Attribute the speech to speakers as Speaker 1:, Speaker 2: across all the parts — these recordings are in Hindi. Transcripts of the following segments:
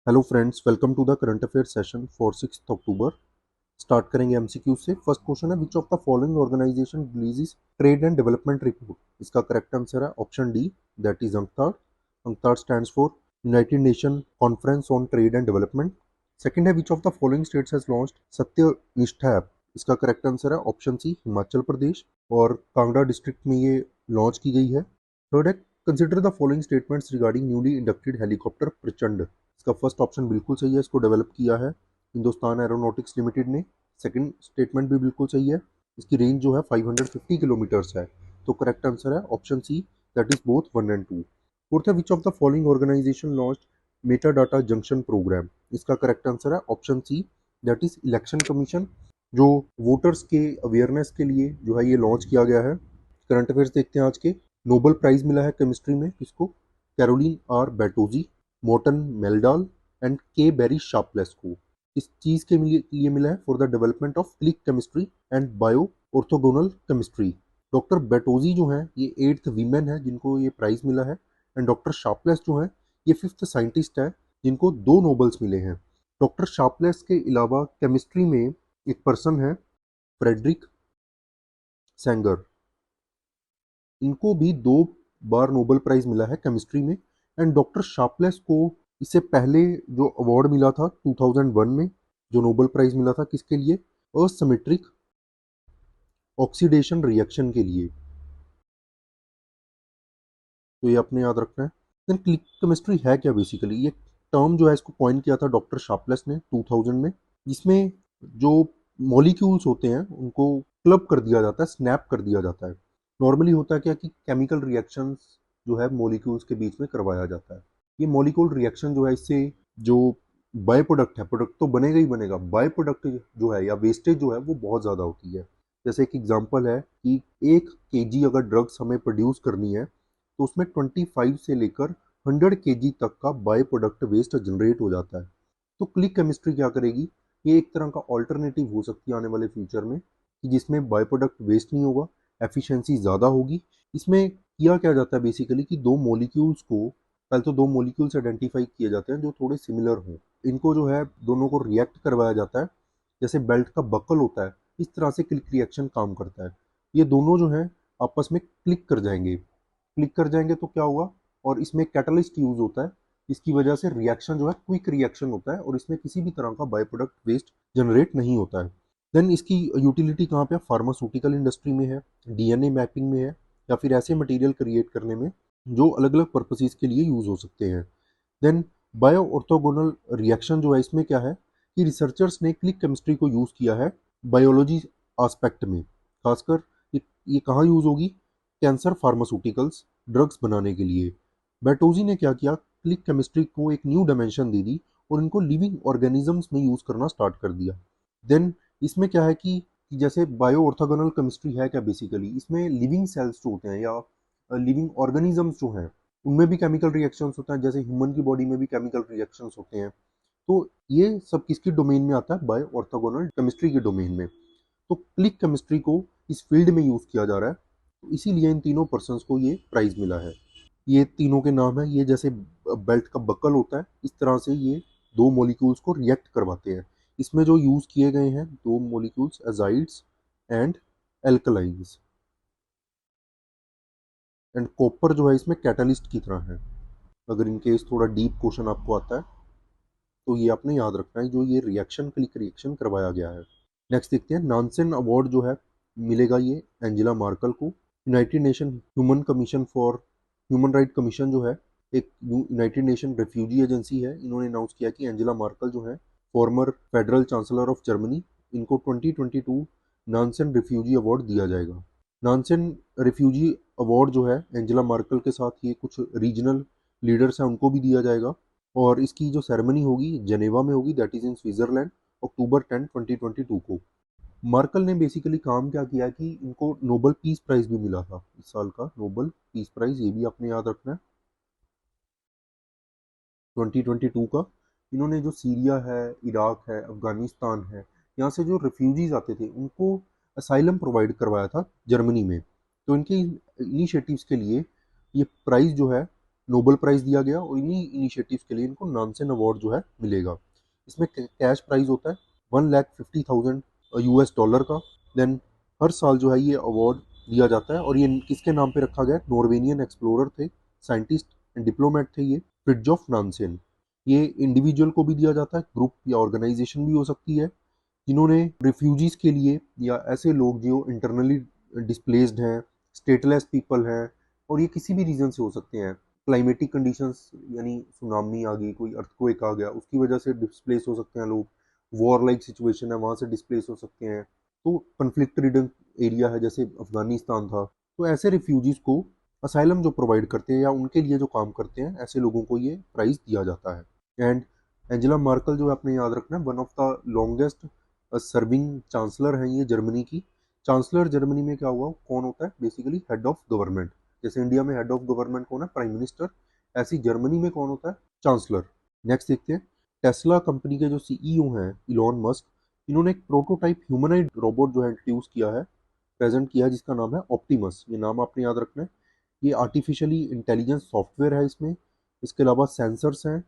Speaker 1: Hello friends, welcome to the current affair session for 6 October. Start करेंगे एमसीक्यू से। फर्स्ट क्वेश्चन है, which of the following organisation releases trade and development report. इसका करेक्ट आंसर है option D, that is UNCTAD. UNCTAD stands for United Nation conference on trade and development. Second है, which of the following states has launched Satyanishtha app. इसका करेक्ट आंसर है ऑप्शन सी, हिमाचल प्रदेश, और कांगड़ा डिस्ट्रिक्ट में ये लॉन्च की गई है। थर्ड है, consider the following statements regarding newly inducted helicopter प्रचंड। इसका फर्स्ट ऑप्शन बिल्कुल सही है, इसको डेवलप किया है हिंदुस्तान एरोनॉटिक्स लिमिटेड ने। सेकंड स्टेटमेंट भी बिल्कुल सही है, इसकी रेंज जो है 550 किलोमीटर्स है। तो करेक्ट आंसर है option C, that is both 1 and 2। Fourth है, which of the following organisation launched meta data junction programme. इसका करेक्ट आंसर है option C, that is election commission, जो वोटर्स के अवेयरनेस के लिए जो है ये लॉन्च किया गया है। करंट अफेयर्स देखते हैं आज के। नोबेल प्राइज मिला है केमिस्ट्री में किसको? Carolyn R Bertozzi, Morten Meldal and K Barry Sharpless को। इस चीज के लिए मिला है for the development of click chemistry and bioorthogonal chemistry. Doctor Bertozzi जो है ये 8th वीमेन है जिनको ये प्राइज मिला है, एंड डॉक्टर शार्पलेस जो है ये 5th साइंटिस्ट है जिनको 2 नोबल्स मिले हैं। डॉक्टर शार्पलेस के अलावा केमिस्ट्री में एक पर्सन है, फ्रेडरिक सेंगर। इनको भी 2 बार नोबेल प्राइज मिला है केमिस्ट्री में। एंड डॉक्टर शार्पलेस को इससे पहले जो अवार्ड मिला था 2001 में, जो नोबेल प्राइज मिला था किसके लिए? असिमेट्रिक ऑक्सीडेशन रिएक्शन के लिए। तो ये आपने याद रखना है। देन क्लिक केमिस्ट्री है क्या बेसिकली? ये टर्म जो है इसको कॉइन किया था डॉक्टर शार्पलेस ने 2000 में, जिसमें जो मॉलिक्यूल्स होते हैं उनको क्लब कर दिया जाता है, स्नैप कर दिया जाता है। नॉर्मली होता है क्या कि केमिकल रिएक्शंस जो है मॉलिक्यूल्स के बीच में करवाया जाता है। ये मॉलिक्यूल रिएक्शन जो है इससे जो बाय प्रोडक्ट है, प्रोडक्ट तो बनेगा ही बनेगा, बाय प्रोडक्ट जो है या वेस्टेज जो है वो बहुत ज़्यादा होती है। जैसे एक एग्जांपल है कि 1 kg अगर ड्रग्स हमें प्रोड्यूस करनी है तो उसमें 25 से लेकर 100 kg तक का बाय प्रोडक्ट वेस्ट जनरेट हो जाता है। तो क्लिक केमिस्ट्री क्या करेगी? ये एक तरह का ऑल्टरनेटिव हो सकती है आने वाले फ्यूचर में, कि जिसमें बाय प्रोडक्ट वेस्ट नहीं होगा, एफिशिएंसी ज़्यादा होगी। इसमें किया क्या जाता है बेसिकली कि दो मॉलिक्यूल्स को, पहले तो 2 मॉलिक्यूल्स आइडेंटिफाई किए जाते हैं जो थोड़े सिमिलर हों। इनको जो है दोनों को रिएक्ट करवाया जाता है, जैसे बेल्ट का बकल होता है इस तरह से क्लिक रिएक्शन काम करता है। ये दोनों जो है आपस में क्लिक कर जाएंगे। क्लिक कर जाएंगे तो क्या होगा? और इसमें कैटलिस्ट यूज होता है, इसकी वजह से रिएक्शन जो है क्विक रिएक्शन होता है और इसमें किसी भी तरह का बाय प्रोडक्ट वेस्ट जनरेट नहीं होता है। देन इसकी यूटिलिटी कहाँ पे है? फार्मास्यूटिकल इंडस्ट्री में है, डीएनए मैपिंग में है, या फिर ऐसे मटेरियल क्रिएट करने में जो अलग अलग पर्पसेस के लिए यूज हो सकते हैं। देन बायो ऑर्थोगोनल रिएक्शन जो है इसमें क्या है कि रिसर्चर्स ने क्लिक केमिस्ट्री को यूज किया है बायोलॉजी एस्पेक्ट में। खासकर ये कहाँ यूज होगी? कैंसर फार्मास्यूटिकल्स, ड्रग्स बनाने के लिए। बैटोजी ने क्या किया? क्लिक केमिस्ट्री को एक न्यू डायमेंशन दे दी और इनको लिविंग ऑर्गेनिजम्स में यूज करना स्टार्ट कर दिया। देन इसमें क्या है कि जैसे बायो ऑर्थोगोनल केमिस्ट्री है क्या बेसिकली, इसमें लिविंग सेल्स जो होते हैं या लिविंग ऑर्गेनिजम्स जो हैं उनमें भी केमिकल रिएक्शंस होता है, जैसे ह्यूमन की बॉडी में भी केमिकल रिएक्शंस होते हैं। तो ये सब किसकी डोमेन में आता है? बायो ऑर्थोगोनल केमिस्ट्री के डोमेन में। तो क्लिक केमिस्ट्री को इस फील्ड में यूज किया जा रहा है, तो इसीलिए इन तीनों पर्सन्स को ये प्राइज मिला है। ये तीनों के नाम है, ये जैसे बेल्ट का बकल होता है इस तरह से ये 2 मॉलिक्यूल्स को रिएक्ट करवाते हैं। इसमें जो यूज किए गए हैं 2 मॉलिक्यूल्स एजाइड्स एंड एल्कलाइंस। एंड कॉपर जो है इसमें कैटलिस्ट की तरह है। अगर इन केस थोड़ा डीप क्वेश्चन आपको आता है तो ये आपने याद रखना है, जो ये रिएक्शन क्लिक रिएक्शन करवाया गया है। नेक्स्ट देखते हैं, नानसेन अवार्ड जो है मिलेगा ये एंजेला मार्कल को। United nation human commission for human right commission जो है एक यूनाइटेड नेशन रिफ्यूजी एजेंसी है, इन्होंने अनाउंस किया कि एंजेला मार्कल जो है farmer federal chancellor of Germany, इनको 2022 नानसेन रिफ्यूजी अवार्ड दिया जाएगा। नानसेन रिफ्यूजी अवार्ड जो है एंजेला मार्कल के साथ ये कुछ रीजनल लीडर्स हैं उनको भी दिया जाएगा, और इसकी जो सेरेमनी होगी जेनेवा में होगी, दैट इज इन स्विट्जरलैंड, अक्टूबर 10 2022 को। मार्कल ने बेसिकली काम क्या किया कि इनको नोबल पीस प्राइज भी मिला था इस साल का, नोबल पीस प्राइज, ये भी आपने याद रखना है 2022 का। इन्होंने जो सीरिया है, इराक है, अफगानिस्तान है, यहाँ से जो रिफ्यूजीज आते थे उनको असाइलम प्रोवाइड करवाया था जर्मनी में। तो इनके इनिशिएटिव्स के लिए ये प्राइज जो है नोबेल प्राइज़ दिया गया और इन्हीं इनिशिएटिव्स के लिए इनको नानसेन अवार्ड जो है मिलेगा। इसमें कैश प्राइज़ होता है 1,50,000 यूएस डॉलर का। देन हर साल जो है ये अवार्ड दिया जाता है और ये किसके नाम पे रखा गया है? नॉर्वेनियन एक्सप्लोरर थे, साइंटिस्ट एंड डिप्लोमेट थे ये, फ्रिड्जॉफ नानसेन। ये इंडिविजुअल को भी दिया जाता है, ग्रुप या ऑर्गेनाइजेशन भी हो सकती है, जिन्होंने रिफ्यूजीज के लिए या ऐसे लोग जो इंटरनली डिस्प्लेस्ड हैं, स्टेटलेस पीपल हैं, और ये किसी भी रीजन से हो सकते हैं। क्लाइमेटिक कंडीशंस यानी सुनामी आ गई, कोई अर्थक्वेक आ गया, उसकी वजह से डिस्प्लेस हो सकते हैं लोग, वॉर लाइक सिचुएशन है वहाँ से डिस्प्लेस हो सकते हैं, तो कन्फ्लिक्ट रिडन एरिया है जैसे अफगानिस्तान था, तो ऐसे रिफ्यूजीज को असाइलम जो प्रोवाइड करते हैं या उनके लिए जो काम करते हैं, ऐसे लोगों को ये प्राइज़ दिया जाता है। एंड एंजेला मार्कल जो है, आपने याद रखना है, one of the longest serving chancellor हैं ये जर्मनी की। चांसलर जर्मनी में क्या हुआ, कौन होता है? Basically head of government. जैसे इंडिया में हेड ऑफ गवर्नमेंट कौन है? Prime minister. ऐसी जर्मनी में कौन होता है? चांसलर। नेक्स्ट देखते हैं, टेस्ला कंपनी के जो सीईओ हैं इलॉन मस्क, इन्होंने एक प्रोटोटाइप ह्यूमनॉइड रोबोट जो है इंट्रोड्यूस किया है, प्रेजेंट किया है, जिसका नाम है ऑप्टिमस। ये नाम आपने याद रखना है। ये आर्टिफिशियली इंटेलिजेंस सॉफ्टवेयर है इसमें। इसके अलावा सेंसर्स हैं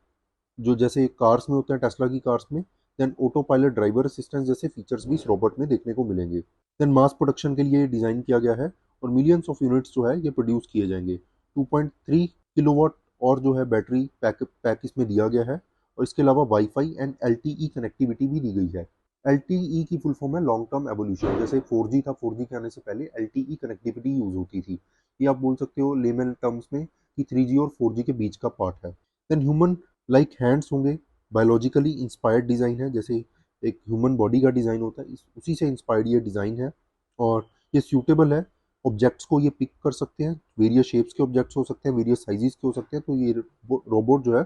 Speaker 1: जो जैसे कार्स में होते हैं, टेस्ला की कार्स में। Then autopilot, driver assistance जैसे फीचर्स भी इस रोबोट में देखने को मिलेंगे। देन मास प्रोडक्शन के लिए डिज़ाइन किया गया है और मिलियंस ऑफ यूनिट्स जो है ये प्रोड्यूस किए जाएंगे। 2.3 किलोवाट और जो है बैटरी पैक इसमें दिया गया है, और इसके अलावा वाईफाई एंड एलटीई कनेक्टिविटी भी दी गई है। एलटीई की फुल फॉर्म है लॉन्ग टर्म एवोल्यूशन। जैसे 4G था, 4G के आने से पहले एलटीई कनेक्टिविटी यूज होती थी। ये आप बोल सकते हो लेमन टर्म्स में कि 3G और 4G के बीच का पार्ट है। देन ह्यूमन लाइक हैंड्स होंगे, बायोलॉजिकली इंस्पायर्ड डिज़ाइन है, जैसे एक ह्यूमन बॉडी का डिज़ाइन होता है, उसी से इंस्पायर्ड ये डिज़ाइन है। और ये सूटेबल है, ऑब्जेक्ट्स को ये पिक कर सकते हैं, वेरियस शेप्स के ऑब्जेक्ट्स हो सकते हैं, वेरियस साइजेस के हो सकते हैं, तो ये रोबोट जो है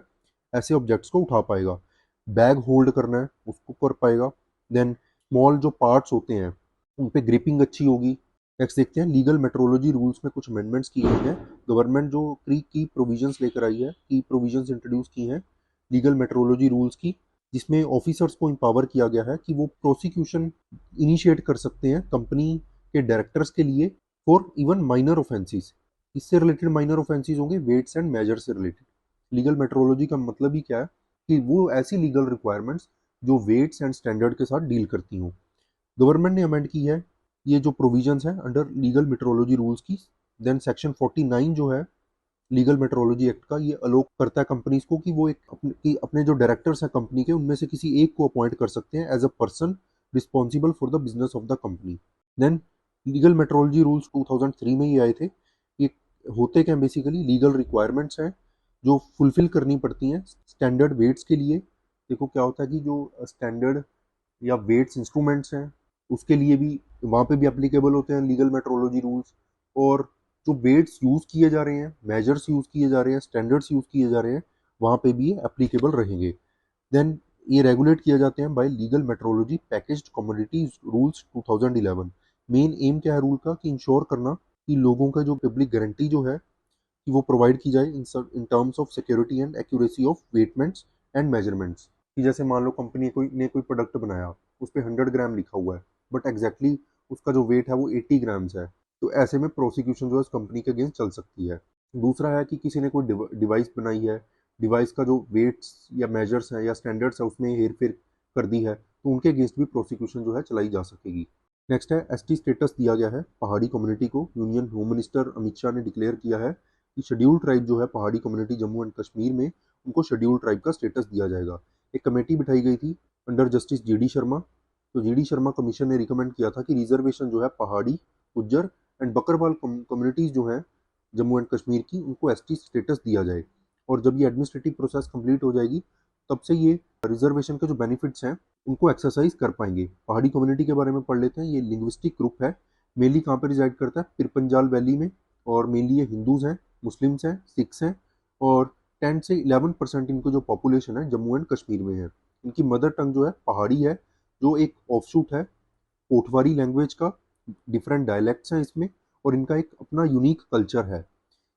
Speaker 1: ऐसे ऑब्जेक्ट्स को उठा पाएगा। बैग होल्ड करना है उसको कर पाएगा। देन स्मॉल जो पार्ट्स होते हैं उन पे ग्रिपिंग अच्छी होगी। नेक्स्ट देखते हैं, लीगल मेट्रोलॉजी रूल्स में कुछ अमेंडमेंट्स की गई हैं। गवर्नमेंट जो की प्रोविजंस लेकर आई है, की प्रोविजंस इंट्रोड्यूस की हैं लीगल मेट्रोलॉजी रूल्स की, जिसमें ऑफिसर्स को एम्पावर किया गया है कि वो प्रोसिक्यूशन इनिशिएट कर सकते हैं कंपनी के डायरेक्टर्स के लिए फॉर इवन माइनर ऑफेंसेस। इससे रिलेटेड माइनर ऑफेंसेस होंगे वेट्स एंड मेजर से रिलेटेड। लीगल मेट्रोलॉजी का मतलब ही क्या है कि वो ऐसी लीगल रिक्वायरमेंट्स जो वेट्स एंड स्टैंडर्ड के साथ डील करती हों। गवर्नमेंट ने अमेंड की है ये जो प्रोविजंस हैं अंडर लीगल मेट्रोलॉजी रूल्स की। देन सेक्शन 49 जो है लीगल मेट्रोलॉजी एक्ट का, ये अलोक करता है कंपनीज को कि वो एक अपने जो डायरेक्टर्स हैं कंपनी के, उनमें से किसी एक को अपॉइंट कर सकते हैं as a person responsible for the business of the company. Then legal metrology rules 2003 में ही आए थे। ये होते क्या बेसिकली, लीगल रिक्वायरमेंट्स हैं जो फुलफिल करनी पड़ती हैं स्टैंडर्ड वेट्स के लिए। देखो क्या होता है कि जो स्टैंडर्ड या वेट्स इंस्ट्रूमेंट्स हैं उसके लिए भी वहाँ पे भी एप्लीकेबल होते हैं लीगल मेट्रोलॉजी रूल्स। और जो वेट्स यूज़ किए जा रहे हैं, मेजर्स यूज़ किए जा रहे हैं, स्टैंडर्ड्स यूज़ किए जा रहे हैं, वहाँ पे भी ये एप्लीकेबल रहेंगे। देन ये रेगुलेट किए जाते हैं bye legal metrology packaged commodities rules 2011। Main M क्या है रूल का, कि इंश्योर करना कि लोगों का जो पब्लिक गारंटी जो है कि वो प्रोवाइड की जाए in terms of security and accuracy of weightments and measurements. कि जैसे मान लो कंपनी कोई प्रोडक्ट बनाया, उस पर 100 ग्राम लिखा हुआ है, बट एग्जैक्टली उसका जो वेट है वो 80 ग्राम्स है, तो ऐसे में प्रोसिक्यूशन जो है उस कंपनी के अगेंस्ट चल सकती है। दूसरा है कि किसी ने कोई डिवाइस बनाई है, डिवाइस का जो वेट्स या मेजर्स है या स्टैंडर्ड्स है उसमें हेर फेर कर दी है, तो उनके अगेंस्ट भी प्रोसिक्यूशन जो है चलाई जा सकेगी। नेक्स्ट है एसटी स्टेटस दिया गया है पहाड़ी कम्युनिटी को। Union home minister Amit Shah ने डिक्लेयर किया है कि शेड्यूल्ड ट्राइब जो है पहाड़ी कम्युनिटी जम्मू एंड कश्मीर में, उनको शेड्यूल्ड ट्राइब का स्टेटस दिया जाएगा। एक कमेटी बिठाई गई थी अंडर जस्टिस जीडी शर्मा। तो जीडी शर्मा कमीशन ने रिकमेंड किया था कि रिजर्वेशन जो है पहाड़ी, गुज्जर एंड बकरवाल कम्युनिटीज़ जो हैं जम्मू एंड कश्मीर की, उनको एसटी स्टेटस दिया जाए। और जब ये एडमिनिस्ट्रेटिव प्रोसेस कंप्लीट हो जाएगी, तब से ये रिजर्वेशन के जो बेनिफिट्स हैं उनको एक्सरसाइज कर पाएंगे। पहाड़ी कम्युनिटी के बारे में पढ़ लेते हैं। ये लिंग्विस्टिक ग्रुप है, मेनली कहाँ पर रिजाइड करता है? पिरपंजाल वैली में। और मेनली ये हिंदूज हैं, मुस्लिम्स हैं, सिख्स हैं, और 10 से 11% इनको जो पॉपुलेशन है जम्मू एंड कश्मीर में है। इनकी मदर टंग जो है पहाड़ी है, जो एक ऑफशूट है पोठवारी लैंग्वेज का। डिफरेंट डायलैक्ट्स हैं इसमें, और इनका एक अपना यूनिक कल्चर है।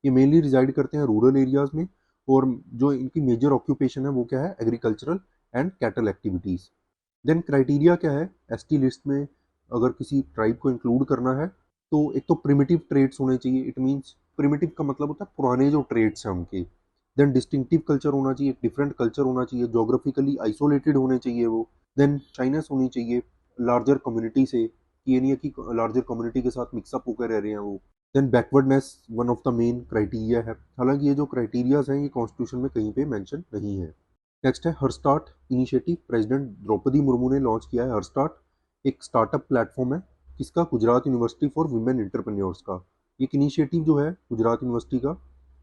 Speaker 1: ये मेनली रिजाइड करते हैं रूरल एरियाज में, और जो इनकी मेजर ऑक्यूपेशन है वो क्या है? Agricultural and cattle activities. Then criteria क्या है एसटी लिस्ट में? अगर किसी ट्राइब को इंक्लूड करना है तो एक तो प्रिमिटिव ट्रेड्स होने चाहिए। इट मीन्स प्रिमिटिव का मतलब होता है पुराने जो ट्रेड्स हैं उनके, देन डिस्टिंक्टिव कल्चर होना चाहिए, डिफरेंट कल्चर होना चाहिए, जोग्राफिकली आइसोलेटेड होने चाहिए वो, देन शाइनेस होनी चाहिए लार्जर कम्युनिटी से, कि ये नहीं है कि लार्जर कम्युनिटी के साथ मिक्सअप होकर रह रहे हैं वो। Then backwardness one of the main criteria है, हालांकि ये जो क्राइटेरियाज हैं ये कॉन्स्टिट्यूशन में कहीं पे मेंशन नहीं है। नेक्स्ट है her start initiative, president Draupadi Murmu ने लॉन्च किया है हर स्टार्ट। एक स्टार्टअप प्लेटफॉर्म है, किसका? Gujarat university for women entrepreneurs का। एक इनिशिएटिव जो है गुजरात यूनिवर्सिटी का,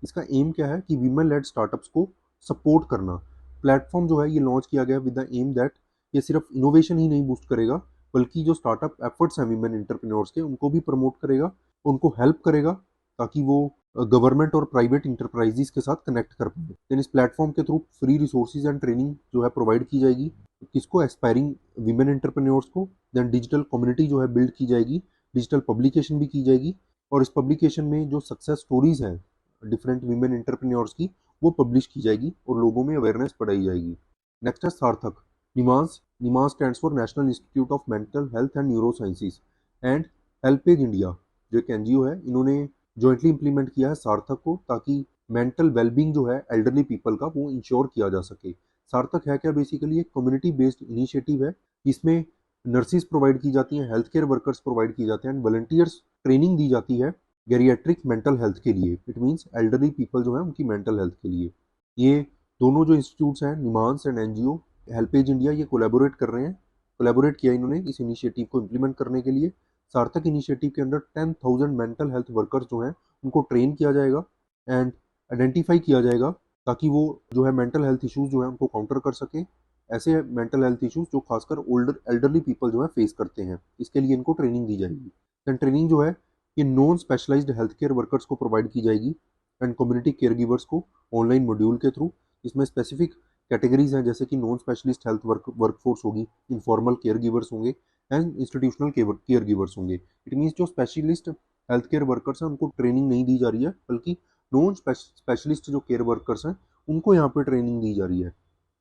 Speaker 1: इसका एम क्या है कि वीमेन लेड स्टार्टअप्स को सपोर्ट करना। प्लेटफॉर्म जो है ये लॉन्च किया गया विद द एम दैट ये सिर्फ इनोवेशन ही नहीं बूस्ट करेगा, बल्कि जो स्टार्टअप एफर्ट्स हैं वीमेन एंटरप्रेन्योर्स के उनको भी प्रमोट करेगा, उनको हेल्प करेगा, ताकि वो गवर्नमेंट और प्राइवेट इंटरप्राइजेस के साथ कनेक्ट कर पाए। देन इस प्लेटफॉर्म के through free resources and training जो है प्रोवाइड की जाएगी, किसको? एस्पायरिंग वीमेन एंटरप्रेन्योर्स को। देन डिजिटल कम्युनिटी जो है बिल्ड की जाएगी, डिजिटल पब्लिकेशन भी की जाएगी, और इस पब्लिकेशन में जो सक्सेस स्टोरीज हैं डिफरेंट वीमेन एंटरप्रेन्योर्स की वो पब्लिश की जाएगी और लोगों में अवेयरनेस बढ़ाई जाएगी। नेक्स्ट है Sarthak NIMHANS. NIMHANS stands for national institute of mental health and neuro sciences and HelpAge India, जो एक एनजीओ है, इन्होंने जॉइंटली इंप्लीमेंट किया है सार्थक को, ताकि मेंटल वेलबींग जो है एल्डरली पीपल का वो इंश्योर किया जा सके। सार्थक है क्या? बेसिकली एक कम्युनिटी बेस्ड इनिशिएटिव है, जिसमें नर्सिस प्रोवाइड की जाती हैं, हेल्थ केयर वर्कर्स प्रोवाइड किए जाते हैं एंड वॉलंटियर्स ट्रेनिंग दी जाती है गेरियाट्रिक मेंटल हेल्थ के लिए। इट मीन्स एल्डरली पीपल जो है उनकी मेंटल हेल्थ के लिए। ये दोनों जो इंस्टीट्यूट्स हैं NIMHANS and NGO HelpAge India, ये कोलैबोरेट कर रहे हैं, कोलैबोरेट किया इन्होंने इस इनिशिएटिव को इम्प्लीमेंट करने के लिए। सार्थक इनिशिएटिव के अंडर 10,000 मेंटल हेल्थ वर्कर्स जो हैं उनको ट्रेन किया जाएगा एंड आइडेंटिफाई किया जाएगा, ताकि वो जो है मेंटल हेल्थ इश्यूज जो है उनको काउंटर कर सकें, ऐसे मेंटल हेल्थ इश्यूज जो खासकर ओल्डर एल्डरली पीपल जो है फेस करते हैं। इसके लिए इनको ट्रेनिंग दी जाएगी। दैन ट्रेनिंग जो है ये non specialised health care workers को प्रोवाइड की जाएगी एंड कम्युनिटी केयर गिवर्स को ऑनलाइन मॉड्यूल के थ्रू। इसमें स्पेसिफिक कैटेगरीज हैं, जैसे कि नॉन स्पेशलिस्ट हेल्थ वर्कफोर्स होगी, इनफॉर्मल केयर गिवर्स होंगे एंड इंस्टीट्यूशनल केयर गिवर्स होंगे। इट मीन्स जो स्पेशलिस्ट हेल्थ केयर वर्कर्स हैं उनको ट्रेनिंग नहीं दी जा रही है, बल्कि नॉन स्पेशलिस्ट जो केयर वर्कर्स हैं उनको यहाँ पे ट्रेनिंग दी जा रही है।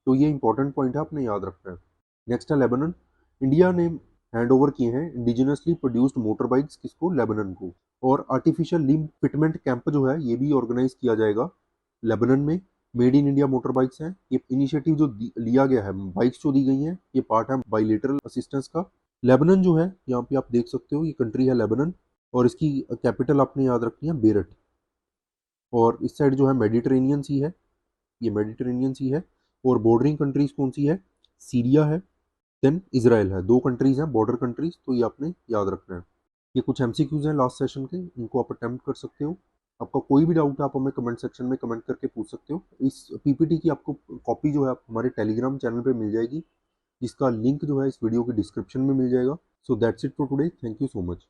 Speaker 1: तो ये इंपॉर्टेंट पॉइंट है, आपने याद रखना है। नेक्स्ट है लेबनान। इंडिया ने हैंड ओवर किए हैं इंडिजिनसली प्रोड्यूस्ड मोटर बाइक्स, किसको? लेबनान को। और आर्टिफिशियल लिम्ब फिटमेंट कैंप जो है ये भी ऑर्गेनाइज किया जाएगा लेबनान में। Made in India motor bikes हैं, ये इनिशिएटिव जो लिया गया है, बाइक्स जो दी गई हैं ये पार्ट है बाइलेटरल असिस्टेंस का। लेबनान जो है यहाँ पे आप देख सकते हो, ये कंट्री है लेबनान, और इसकी कैपिटल आपने याद रखनी है बेरट। और इस साइड जो है मेडिटेरेनियन सी है, ये मेडिटेरेनियन सी है। और बॉर्डरिंग कंट्रीज कौन सी है? सीरिया है, देन इजराइल है। दो कंट्रीज हैं बॉर्डर कंट्रीज, तो ये आपने याद रखना है। ये कुछ एमसीक्यूज हैं लास्ट सेशन के, इनको आप अटेम्प्ट कर सकते हो। आपका कोई भी डाउट है आप हमें कमेंट सेक्शन में कमेंट करके पूछ सकते हो। इस पीपीटी की आपको कॉपी जो है आप हमारे टेलीग्राम चैनल पे मिल जाएगी, जिसका लिंक जो है इस वीडियो के डिस्क्रिप्शन में मिल जाएगा। So that's it for today, thank you so much.